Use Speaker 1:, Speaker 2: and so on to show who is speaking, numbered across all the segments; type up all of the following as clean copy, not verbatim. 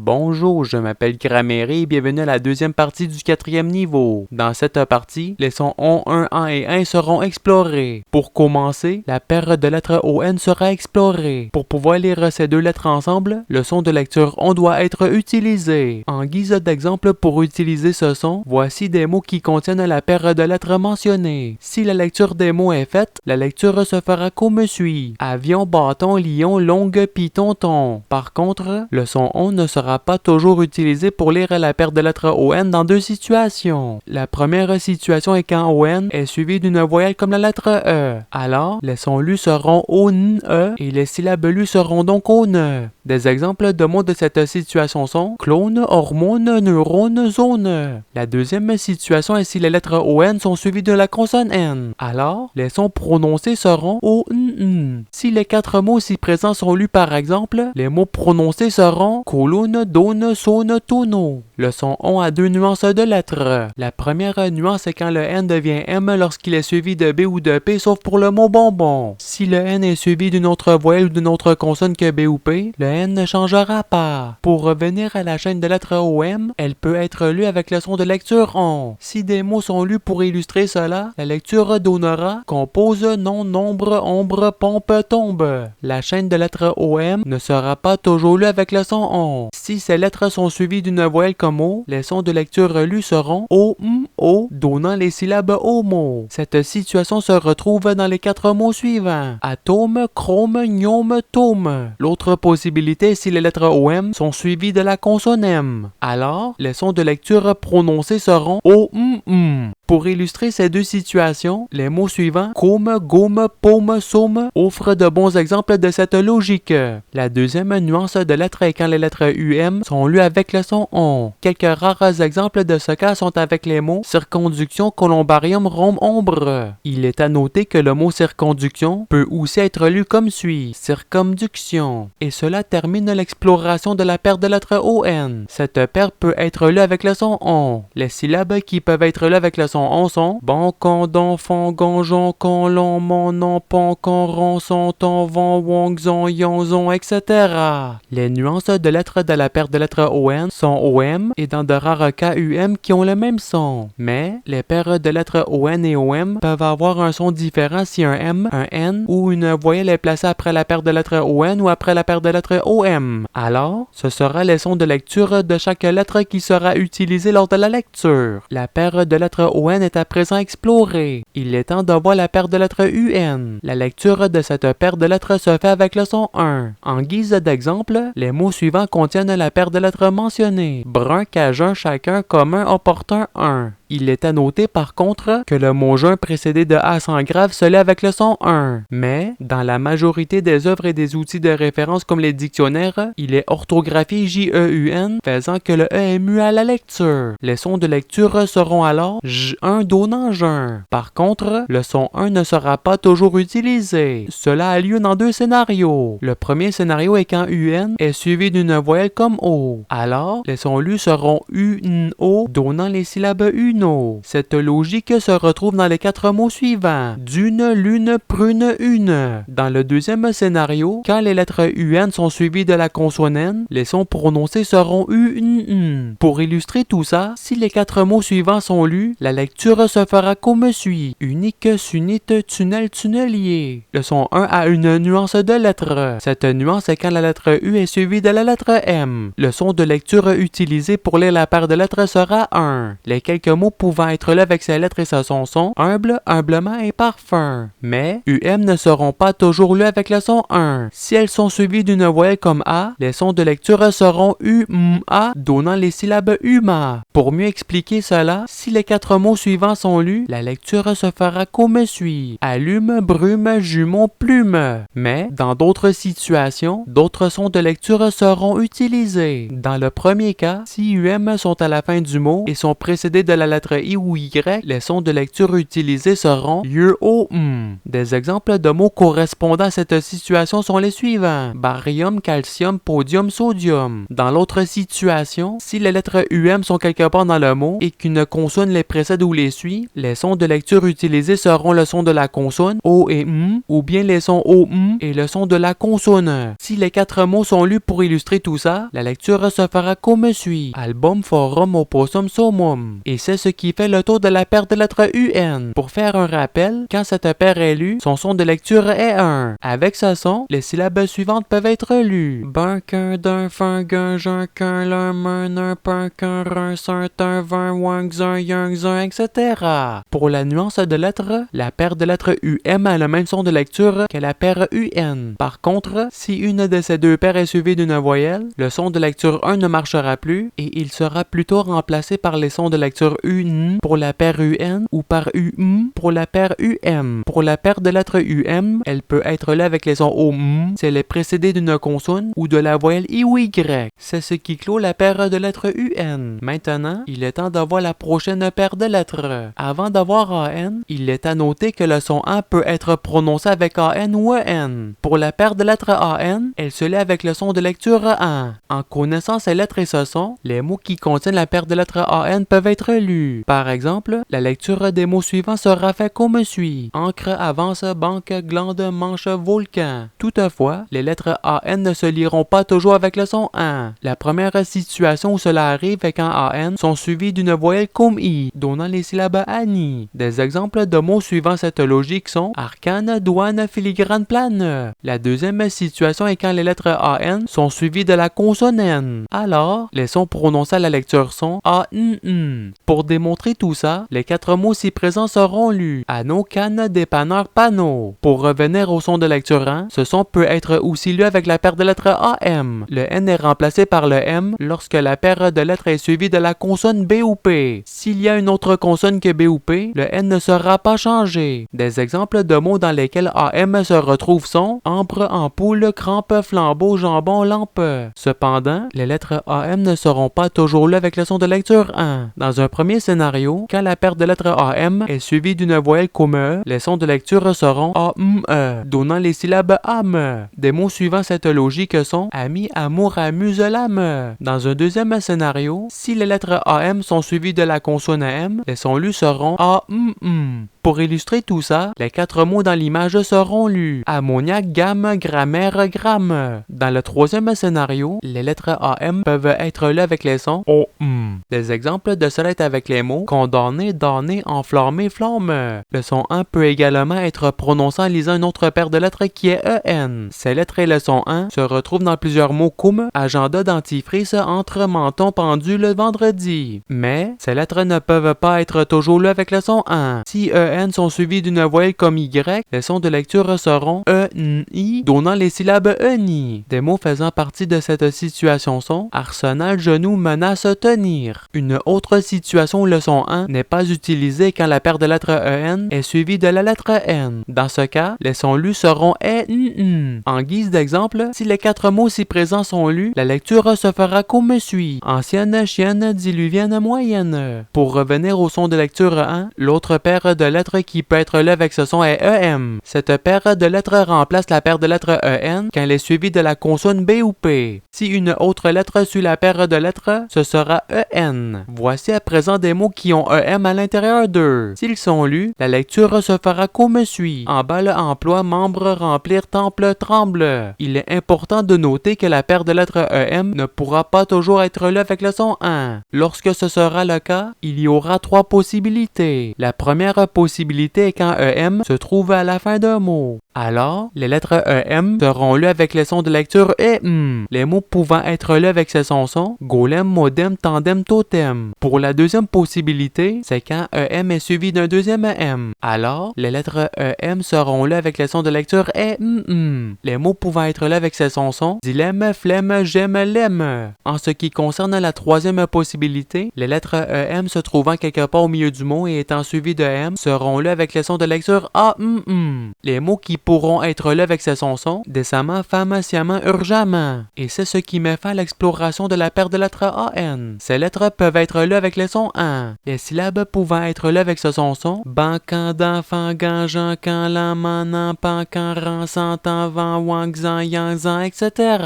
Speaker 1: Bonjour, je m'appelle Grammaire et bienvenue à la deuxième partie du 4e niveau. Dans cette partie, les sons ON, 1, AN et 1 seront explorés. Pour commencer, la paire de lettres ON sera explorée. Pour pouvoir lire ces deux lettres ensemble, le son de lecture ON doit être utilisé. En guise d'exemple pour utiliser ce son, voici des mots qui contiennent la paire de lettres mentionnées. Si la lecture des mots est faite, la lecture se fera comme suit. Avion, bâton, lion, longue, python, ton. Par contre, le son ON ne sera pas toujours utilisé pour lire la paire de lettres ON dans deux situations. La première situation est quand ON est suivi d'une voyelle comme la lettre E. Alors, les sons lus seront O, N, E et les syllabes lues seront donc O, N. Des exemples de mots de cette situation sont clone, hormone, neurone, zone. La deuxième situation est si les lettres ON sont suivies de la consonne N. Alors, les sons prononcés seront O, N, N. Si les quatre mots ci présents sont lus par exemple, les mots prononcés seront colonne, done, sonne, tono. Le son ON a deux nuances de lettres. La première nuance est quand le N devient M lorsqu'il est suivi de B ou de P, sauf pour le mot bonbon. Si le N est suivi d'une autre voyelle ou d'une autre consonne que B ou P, le N ne changera pas. Pour revenir à la chaîne de lettres OM, elle peut être lue avec le son de lecture ON. Si des mots sont lus pour illustrer cela, la lecture donnera compose, nom, nombre, ombre, pompe, tombe. La chaîne de lettres OM ne sera pas toujours lue avec le son ON. Si ces lettres sont suivies d'une voyelle comme O, les sons de lecture lus seront O, M, O, donnant les syllabes homo. Cette situation se retrouve dans les quatre mots suivants. Atome, chrome, gnome, tome. L'autre possibilité est si les lettres OM sont suivies de la consonne M. Alors, les sons de lecture prononcés seront O, M, M. Pour illustrer ces deux situations, les mots suivants, comme, gomme, paume, somme, offrent de bons exemples de cette logique. La deuxième nuance de lettres est quand les lettres UM sont lues avec le son ON. Quelques rares exemples de ce cas sont avec les mots circonduction, columbarium, rhombe, ombre. Il est à noter que le mot circonduction peut aussi être lu comme suit, circumduction. Et cela termine l'exploration de la paire de lettres ON. Cette paire peut être lue avec le son ON. Les syllabes qui peuvent être lues avec le son ON sont bancan, d'enfant, gangeon, colon, monon, pancan, rançon, vent, wong, zon, yonzon, etc. Les nuances de lettres de la paire de lettres ON sont OM et dans de rares cas UM qui ont le même son. Mais les paires de lettres ON et OM peuvent avoir un son différent si un M, un N ou une voyelle est placée après la paire de lettres ON ou après la paire de lettres OM. Alors, ce sera les sons de lecture de chaque lettre qui sera utilisée lors de la lecture. La paire de lettres ON est à présent explorée. Il est temps de voir la paire de lettres UN. La lecture de cette paire de lettres se fait avec le son 1. En guise d'exemple, les mots suivants contiennent la paire de lettres mentionnées. Brun, cajun, chacun, commun, opportun, 1. Il est à noter par contre que le mot juin précédé de A sans grave se lit avec le son 1. Mais, dans la majorité des œuvres et des outils de référence comme les dictionnaires, il est orthographié J-E-U-N, faisant que le E est muet à la lecture. Les sons de lecture seront alors J1 donnant juin. Par contre, le son 1 ne sera pas toujours utilisé. Cela a lieu dans deux scénarios. Le premier scénario est quand UN est suivi d'une voyelle comme O. Alors, les sons lus seront U-N-O, donnant les syllabes UNO. Cette logique se retrouve dans les quatre mots suivants. Dune, lune, prune, une. Dans le deuxième scénario, quand les lettres UN sont suivies de la consonne N, les sons prononcés seront U-N-N. Pour illustrer tout ça, si les quatre mots suivants sont lus, la lecture se fera comme suit. Unique, sunite, tunnel, tunnelier. Le son 1 a une nuance de lettres. Cette nuance est quand la lettre U est suivie de la lettre M. Le son de lecture utilisé pour lire la paire de lettres sera 1. Les quelques mots pouvant être lus avec ces lettres et ce son sont humble, humblement et parfum. Mais UM ne seront pas toujours lus avec le son 1. Si elles sont suivies d'une voyelle comme A, les sons de lecture seront U-M-A, donnant les syllabes UMA. Pour mieux expliquer cela, si les quatre mots suivants sont lus, la lecture se fera comme suit. Allume, brume, jumeau, plume. Mais, dans d'autres situations, d'autres sons de lecture seront utilisés. Dans le premier cas, si UM sont à la fin du mot et sont précédés de la lettre I ou Y, les sons de lecture utilisés seront lieu O, M. Des exemples de mots correspondant à cette situation sont les suivants: barium, calcium, podium, sodium. Dans l'autre situation, si les lettres UM sont quelque part dans le mot et qu'une consonne les précède ou les suit, les sons de lecture utilisés seront le son de la consonne O et M, ou bien les sons O, M et le son de la consonne. Si les 4 mots sont lus pour illustrer tout ça, la lecture se fera comme suit: album, forum, opossum, summum. Et c'est ce qui fait le tour de la paire de lettres UN. Pour faire un rappel, quand cette paire est lue, son son de lecture est 1. Avec ce son, les syllabes suivantes peuvent être lues: bunkin, d'un, fin, gun, jun, qu'un, l'un, mun, un, pun, qu'un, run, sun, un, vin, wang, zun, yang, zun, etc. Pour la nuance de lettres, la paire de lettres UM a le même son de lecture que la paire UN. Par contre, si une de ces deux paires est suivie d'une voyelle, le son de lecture 1 ne marchera plus et il sera plutôt remplacé par les sons de lecture UN pour la paire UN ou par UM pour la paire UM. Pour la paire de lettres UM, elle peut être là avec les sons OM si elle est précédée d'une consonne ou de la voyelle I ou Y. C'est ce qui clôt la paire de lettres UN. Maintenant, il est temps de voir la prochaine paire de lettres. Avant d'avoir AN, il est à noter que le son A peut être prononcé avec AN ou EN. Pour la paire de lettres AN, elle se lit avec le son de lecture A. En connaissant ces lettres et ce son, les mots qui contiennent la paire de lettres AN peuvent être lus. Par exemple, la lecture des mots suivants sera faite comme suit: encre, avance, banque, glande, manche, volcan. Toutefois, les lettres AN ne se liront pas toujours avec le son A. La première situation où cela arrive est quand AN sont suivis d'une voyelle comme I, donnant les syllabes Ani. Des exemples de mots suivant cette logique sont arcane, douane, filigrane, plane. La deuxième situation est quand les lettres AN sont suivies de la consonne N. Alors, les sons prononcés à la lecture sont A, N, N. Pour démontrer tout ça, les 4 mots ci présents seront lus: anneau, canne, dépanneur, panneau. Pour revenir au son de lecture 1, ce son peut être aussi lu avec la paire de lettres AM. Le N est remplacé par le M lorsque la paire de lettres est suivie de la consonne B ou P. S'il y a une autre consonne que B ou P, le N ne sera pas changé. Des exemples de mots dans lesquels AM se retrouvent sont ambre, ampoule, crampe, flambeau, jambon, lampe. Cependant, les lettres AM ne seront pas toujours lues avec le son de lecture 1. Dans un premier scénario, quand la paire de lettres AM est suivie d'une voyelle comme E, les sons de lecture seront A, M, E, donnant les syllabes âme. Des mots suivant cette logique sont ami, amour, amuse, lame. Dans un deuxième scénario, si les lettres AM sont suivies de la consonne M, les sons lus seront A, M, M. Pour illustrer tout ça, les 4 mots dans l'image seront lus: ammoniac, gamme, grammaire, gramme. Dans le troisième scénario, les lettres AM peuvent être lues avec les sons O, M. Des exemples de cela est avec les mots condamné, damné, enflammé, flamme. Le son A peut également être prononcé en lisant une autre paire de lettres qui est EN. Ces lettres et le son A se retrouvent dans plusieurs mots comme agenda, dentifrice, entre, menton, pendule, vendredi. Mais ces lettres ne peuvent pas être toujours lues avec le son A. Si EN sont suivis d'une voyelle comme Y, les sons de lecture seront E, N, I, donnant les syllabes ENI. Des mots faisant partie de cette situation sont arsenal, genou, menace, tenir. Une autre situation où le son N n'est pas utilisé quand la paire de lettres EN est suivie de la lettre N. Dans ce cas, les sons lus seront E, N, N. En guise d'exemple, si les 4 mots ci présents sont lus, la lecture se fera comme suit: ancienne, chienne, diluvienne, moyenne. Pour revenir au son de lecture N, l'autre paire de lettres qui peut être lue avec ce son est EM. Cette paire de lettres remplace la paire de lettres EN quand elle est suivie de la consonne B ou P. Si une autre lettre suit la paire de lettres, ce sera EN. Voici à présent des mots qui ont EM à l'intérieur d'eux. S'ils sont lus, la lecture se fera comme suit: emballe, emploi, membre, remplir, temple, tremble. Il est important de noter que la paire de lettres EM ne pourra pas toujours être lue avec le son N. Lorsque ce sera le cas, il y aura 3 possibilités. La première possibilité est quand EM se trouve à la fin d'un mot. Alors, les lettres EM seront lues avec les sons de lecture EM. Les mots pouvant être lus avec ces sons sont golem, modem, tandem, totem. Pour la deuxième possibilité, c'est quand EM est suivi d'un deuxième M. Alors, les lettres EM seront lues avec les sons de lecture EM. Les mots pouvant être lus avec ces sons sont dilemme, flemme, j'aime, l'aime. En ce qui concerne la troisième possibilité, les lettres EM se trouvant quelque part au milieu du mot et étant suivies de M seront lus avec les sons de lecture A, M. Les mots qui pourront être lus avec ces sons décemment, femme, sciemment, urgemment. Et c'est ce qui met fin à l'exploration de la paire de lettres AN. Ces lettres peuvent être lues avec le son AN. Les syllabes pouvant être lues avec ce son sont bancan, d'enfant, gangeant, can, lan, manan, pancan, rançant, vent, wang, zan, yang, zan, etc.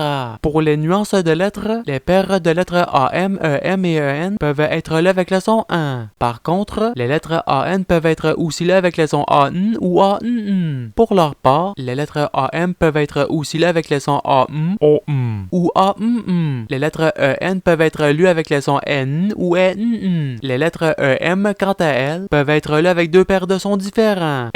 Speaker 1: Pour les nuances de lettres, les paires de lettres AM, EM et EN peuvent être lues avec le son AN. Par contre, les lettres AN peuvent être aussi lues avec le son AN ou AN. Pour leur part, les lettres AM peuvent être aussi lues avec le son AM ou AM. Les lettres EN peuvent être lues avec le son N ou NN. Les lettres EM, quant à elles, peuvent être lues avec deux paires de sons différents,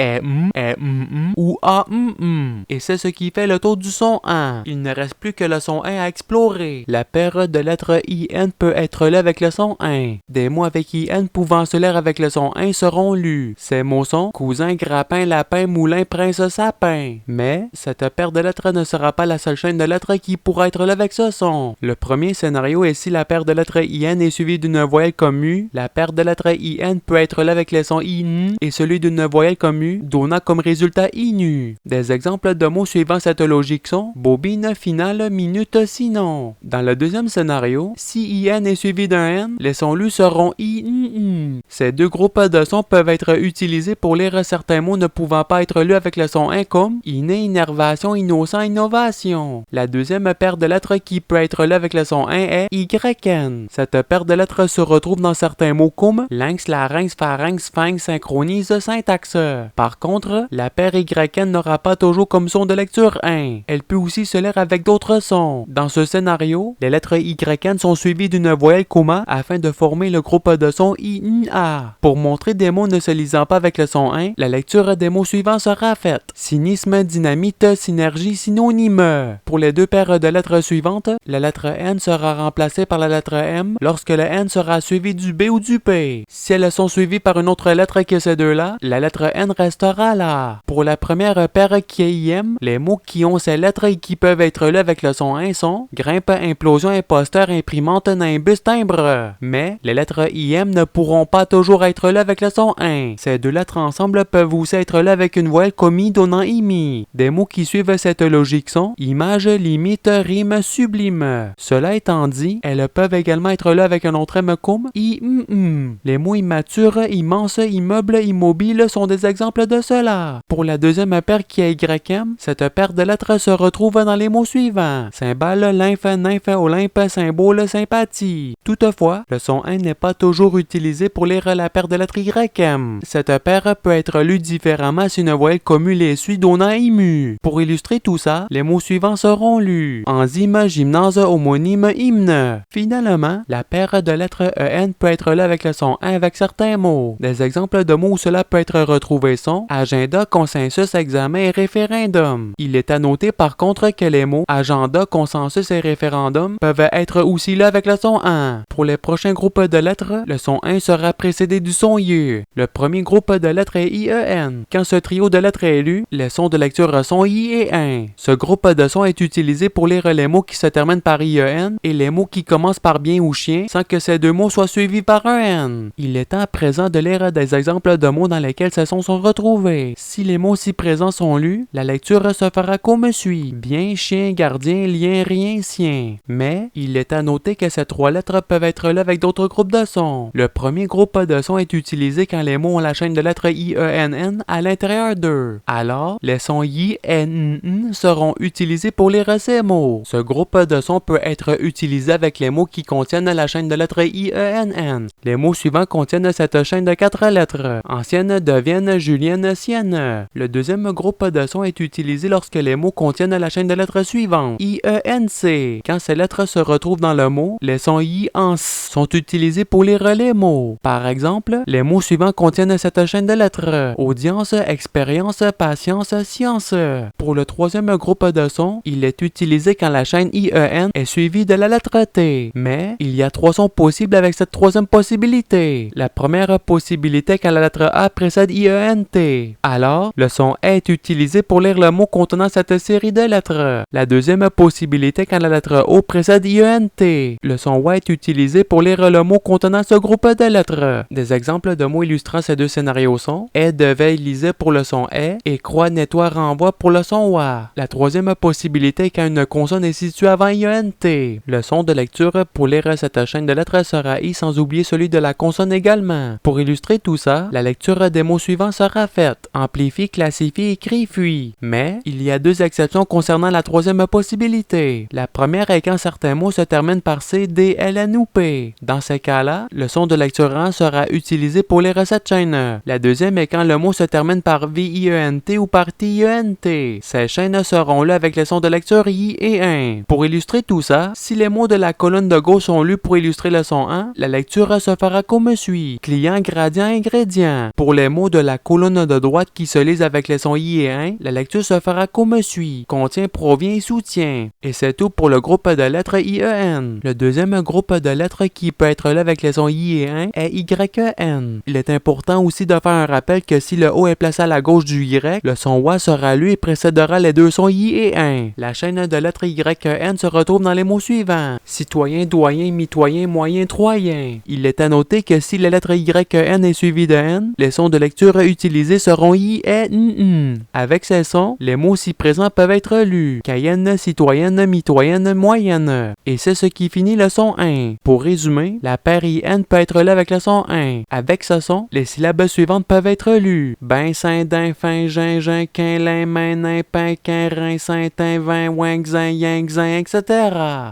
Speaker 1: ou AM. Et c'est ce qui fait le tour du son AN. Il ne reste plus que le son AN à explorer. La paire de lettres IN peut être lue avec le son AN. Des mots avec IN pouvant se lire avec le son AN seront lus. Ces mots sont cousin, grappin, lapin, moulin, prince, sapin. Mais cette paire de lettres ne sera pas la seule chaîne de lettres qui pourra être lue avec ce son. Le premier scénario est si la paire de lettres IN est suivie d'une voyelle comme U. La paire de lettres IN peut être lue avec le son IN et celui d'une voyelle comme U, donnant comme résultat INU. Des exemples de mots suivant cette logique sont bobine, finale, minute, sinon. Dans le deuxième scénario, si IN est suivi d'un N, les sons lus seront IN. Ces deux groupes de sons peuvent être utilisés pour lire certains mots ne pouvant pas être lus avec le son IN comme inné, innervation, innocent, innovation. La deuxième paire de lettres qui peut être lue avec le son IN est YN. Cette paire de lettres se retrouve dans certains mots comme lynx, larynx, pharynx, sphinx, synchronise, syntaxe. Par contre, la paire YN n'aura pas toujours comme son de lecture 1. Elle peut aussi se lire avec d'autres sons. Dans ce scénario, les lettres YN sont suivies d'une voyelle comma afin de former le groupe de sons INA. Pour montrer des mots ne se lisant pas avec le son 1, la lecture des mots suivants sera faite. Cynisme, dynamite, synergie, synonyme. Pour les deux paires de lettres suivantes, la lettre N sera remplacée par la lettre M lorsque le N sera suivi du B ou du P. Si elles sont suivies par une autre lettre que ces deux-là, la lettre N restera là. Pour la première paire qui est IM, les mots qui ont ces lettres et qui peuvent être lus avec le son 1 sont grimpe, implosion, imposteur, imprimante, nimbus, timbre. Mais les lettres IM ne pourront pas toujours être lues avec le son 1. Ces deux lettres ensemble peuvent aussi être lues avec une voyelle comme I donnant IMI. Des mots qui suivent cette logique sont image, limite, rime, sublime. Cela étant dit, elles peuvent également être lues avec un autre M comme IMM. Les mots immature, immense, immeuble, immobile sont des exemples de cela. Pour la deuxième paire qui est YM, cette paire de lettres se retrouve dans les mots suivants. Cymbale, lymphe, nymphe, olympe, symbole, sympathie. Toutefois, le son N n'est pas toujours utilisé pour lire la paire de lettres YM. Cette paire peut être lue différemment si une voyelle commune les suit donnant IMU. Pour illustrer tout ça, les mots suivants seront lus. Enzyme, gymnase, homonyme, hymne. Finalement, la paire de lettres EN peut être lue avec le son 1 avec certains mots. Des exemples de mots où cela peut être retrouvé sont agenda, consensus, examen et référendum. Il est à noter par contre que les mots agenda, consensus et référendum peuvent être aussi lus avec le son 1. Pour les prochains groupes de lettres, le son 1 sera précédé du son Y. Le premier groupe de lettres est IEN. Quand ce trio de lettres est lu, les sons de lecture sont I et 1. Ce groupe de sons est utilisé pour lire les mots qui se terminent par IEN et les mots qui commencent par bien ou chien sans que ces deux mots soient suivis par un N. Il est temps à présent de lire des exemples de mots dans lesquels ces sons sont retrouvés. Si les mots ci présents sont lus, la lecture se fera comme suit. Bien, chien, gardien, lien, rien, sien. Mais, il est à noter que ces trois lettres peuvent être lues avec d'autres groupes de sons. Le premier groupe de sons est utilisé quand les mots ont la chaîne de lettres IENN à l'intérieur d'eux. Alors, les sons INN seront utilisés pour lire ces mots. Ce groupe de sons peut être utilisé avec les mots qui contiennent la chaîne de lettres IENN. Les mots suivants contiennent cette chaîne de 4 lettres. Ancienne, devienne, julienne, sienne. Le deuxième groupe de sons est utilisé lorsque les mots contiennent la chaîne de lettres suivantes. IENC. Quand ces lettres se retrouvent dans le mot, les sons IANS sont utilisés pour lire les mots. Par exemple, les mots suivants contiennent cette chaîne de lettres. Audience, expérience, patience, science. Pour le troisième groupe de sons, il est utilisé quand la chaîne IEN est suivie de la lettre T. Mais, il y a 3 sons possibles avec cette troisième possibilité. La première possibilité quand la lettre A précède IENT. Alors, le son est utilisé pour lire le mot contenant cette série de lettres. La deuxième possibilité quand la lettre O précède IENT. Le son Y est utilisé pour lire le mot contenant ce groupe de lettres. Des exemples de mots illustrant ces deux scénarios sont est, devait, lisait pour le son est et croit, nettoie, renvoie pour le son wa. La troisième possibilité est quand une consonne est située avant IENT. Le son de lecture pour lire cette chaîne de lettres sera I sans oublier celui de la consonne également. Pour illustrer tout ça, la lecture des mots suivants sera faite. Amplifie, classifie, écrit, fuit. Mais il y a deux exceptions concernant la troisième possibilité. La première est quand certains mots se terminent par C, D, L, N ou P. Dans ces cas-là, le son de lecture en sera utilisé pour lire cette chaîne. La deuxième est quand le mot se termine par V-I-E-N-T ou par T-I-E-N-T. Ces chaînes seront là avec les sons de lecture I et 1. Pour illustrer tout ça, si les mots de la colonne de gauche sont lus pour illustrer le son 1, la lecture se fera comme suit. Client, gradient, ingrédient. Pour les mots de la colonne de droite qui se lisent avec les sons I et 1, la lecture se fera comme suit. Contient, provient et soutient. Et c'est tout pour le groupe de lettres IEN. Le deuxième groupe de lettres qui peut être là avec les sons I et 1 est YEN. Il est important aussi de faire un rappel que si le O est placé à la gauche du Y, le son WA sera lu et précédera les deux sons I et 1. La chaîne de lettres YEN se retrouve dans les mots suivants. Citoyen, doyen, mitoyen, moyen, troyen. Il est à noter que si la lettre YEN est suivie de N, les sons de lecture utilisés seront I et N. Avec ces sons, les mots ci présents peuvent être lus. Cayenne, citoyenne, mitoyenne, moyenne. Et c'est ce qui finit le son 1. Pour résumer, la paire IN peut être là avec le son 1. Avec ce son, les syllabes suivantes peuvent être lues. Ben, saint, din, fin, gin, quin, lin, main, nain, pain, quin, rein, saint, tin, vin, wing, zin, yang, zin, etc.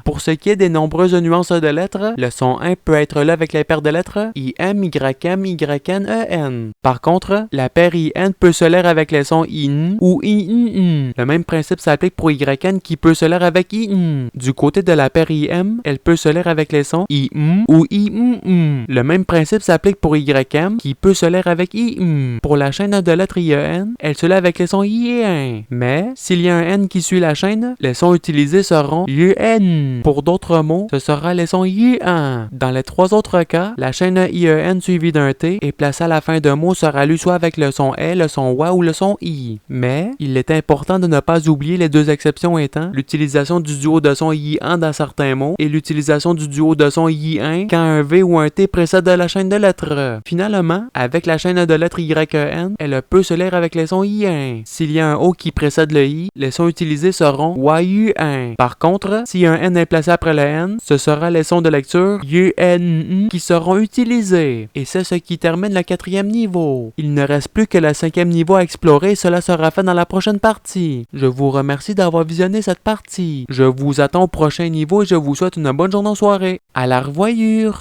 Speaker 1: Pour ce qui est des nombreuses nuances de lettres, le son 1 peut être là avec les paires de lettres IM, YM, YN, EN. Par contre, la paire IN peut se lire avec les sons IN ou IN. Le même principe s'applique pour YN qui peut se lire avec IN. Du côté de la paire IM, elle peut se lire avec les sons IM ou IM. Le même principe s'applique pour YM qui peut se lire avec IM. Pour la chaîne de lettres IEN, elle se lit avec les sons I et 1. Mais, s'il y a un N qui suit la chaîne, les sons utilisés seront IEN. Pour d'autres mots, ce sera les sons IEN. Dans les trois autres cas, la chaîne IEN suivie d'un T et placée à la fin d'un mot sera lue soit avec le son E, le son WA ou le son I. Mais, il est important de ne pas oublier les deux exceptions étant l'utilisation du duo de son IEN dans certains mots et l'utilisation du duo de son IEN quand un V ou un T précède la chaîne de lettres. Finalement, avec la chaîne de lettres YEN, elle peut se lire avec les sons I1. S'il y a un O qui précède le I, les sons utilisés seront YU1. Par contre, si un N est placé après le N, ce sera les sons de lecture YN qui seront utilisés. Et c'est ce qui termine le 4e niveau. Il ne reste plus que le 5e niveau à explorer et cela sera fait dans la prochaine partie. Je vous remercie d'avoir visionné cette partie. Je vous attends au prochain niveau et je vous souhaite une bonne journée en soirée. À la revoyure!